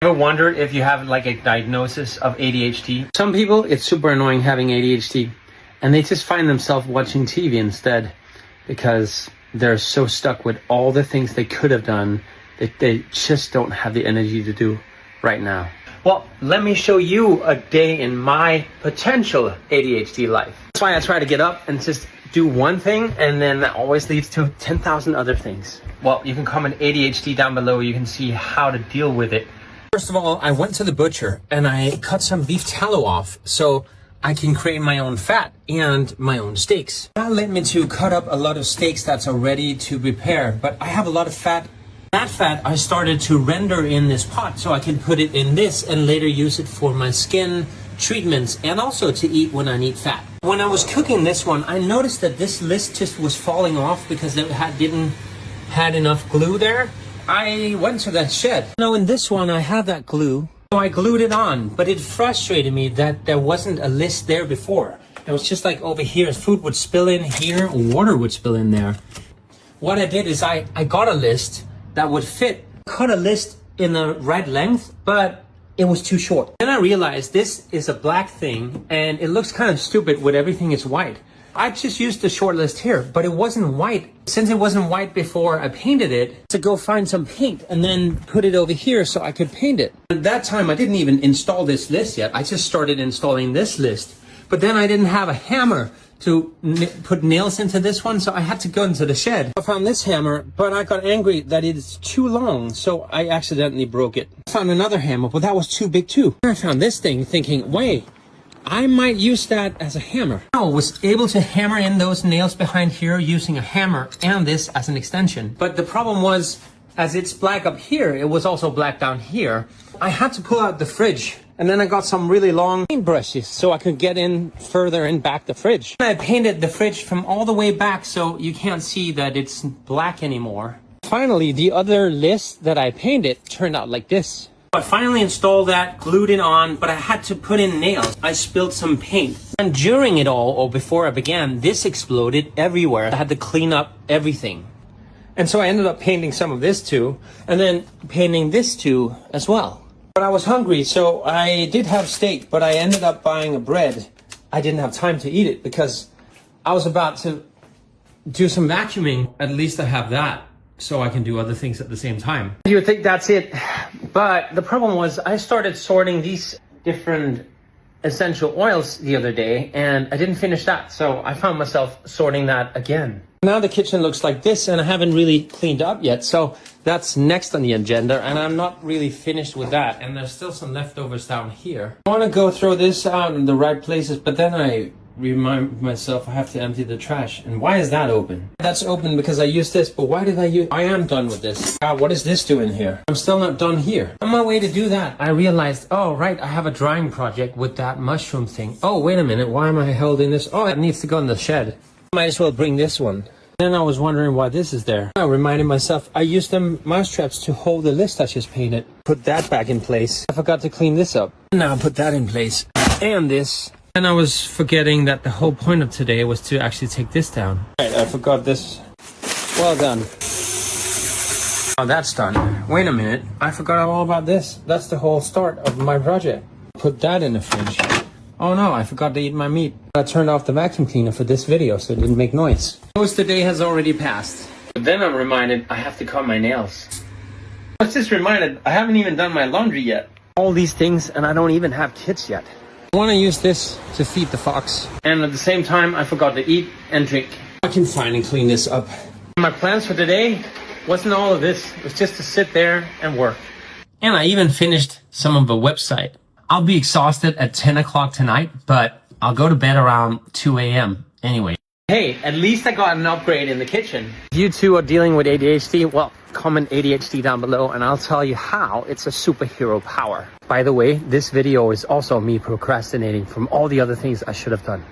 Ever wondered if you have like a diagnosis of ADHD? Some people, it's super annoying having ADHD, and they just find themselves watching TV instead because they're so stuck with all the things they could have done that they just don't have the energy to do right now. Well, let me show you a day in my potential ADHD life. That's why I try to get up and just do one thing, and then that always leads to 10,000 other things. Well, you can comment ADHD down below. You can see how to deal with it. First of all, I went to the butcher and I cut some beef tallow off so I can create my own fat and my own steaks. That led me to cut up a lot of steaks that's already to prepare, but I have a lot of fat. That fat I started to render in this pot so I can put it in this and later use it for my skin treatments and also to eat when I need fat. When I was cooking this one, I noticed that this list just was falling off because it didn't had enough glue there. I went to that shed. Now in this one I have that glue, so I glued it on, but it frustrated me that there wasn't a list there before. It was just like over here, food would spill in here, water would spill in there. What I did is I got a list that would fit. Cut a list in the right length, but it was too short. Then I realized this is a black thing and it looks kind of stupid when everything is white. I just used the short list here, but it wasn't white. Since it wasn't white before I painted it, to go find some paint and then put it over here so I could paint it. At that time, I didn't even install this list yet. I just started installing this list. But then I didn't have a hammer to put nails into this one, so I had to go into the shed. I found this hammer, but I got angry that it is too long, so I accidentally broke it. I found another hammer, but that was too big too. I found this thing thinking, wait, I might use that as a hammer. I was able to hammer in those nails behind here using a hammer and this as an extension. But the problem was, as it's black up here, it was also black down here. I had to pull out the fridge, and then I got some really long paint brushes so I could get in further and back the fridge. I painted the fridge from all the way back so you can't see that it's black anymore. Finally, the other list that I painted turned out like this. I finally installed that, glued it on, but I had to put in nails. I spilled some paint. And during it all, or before I began, this exploded everywhere. I had to clean up everything. And so I ended up painting some of this too, and then painting this too as well. But I was hungry, so I did have steak, but I ended up buying a bread. I didn't have time to eat it because I was about to do some vacuuming. At least I have that, so I can do other things at the same time. You would think that's it, but the problem was I started sorting these different essential oils the other day and I didn't finish that, so I found myself sorting that again. Now the kitchen looks like this and I haven't really cleaned up yet, so that's next on the agenda and I'm not really finished with that, and there's still some leftovers down here. I want to go throw this out in the right places, but then I remind myself I have to empty the trash. And why is that open? That's open because I used this, but why did I am done with this. God, what is this doing here? I'm still not done here. On my way to do that, I realized, oh right, I have a drying project with that mushroom thing. Oh, wait a minute, why am I holding this? Oh, it needs to go in the shed. Might as well bring this one. Then I was wondering why this is there. I reminded myself I used them mouse traps to hold the list I just painted. Put that back in place. I forgot to clean this up. Now put that in place. And this. And I was forgetting that the whole point of today was to actually take this down. Right, I forgot this. Well done. Oh, that's done. Wait a minute. I forgot all about this. That's the whole start of my project. Put that in the fridge. Oh no, I forgot to eat my meat. I turned off the vacuum cleaner for this video so it didn't make noise. Most of the day has already passed. But then I'm reminded I have to cut my nails. I was just reminded I haven't even done my laundry yet. All these things and I don't even have kids yet. I want to use this to feed the fox. And at the same time, I forgot to eat and drink. I can finally clean this up. My plans for today wasn't all of this. It was just to sit there and work. And I even finished some of the website. I'll be exhausted at 10 o'clock tonight, but I'll go to bed around 2 a.m. anyway. Hey, at least I got an upgrade in the kitchen. If you too are dealing with ADHD, well, comment ADHD down below and I'll tell you how it's a superhero power. By the way, this video is also me procrastinating from all the other things I should have done.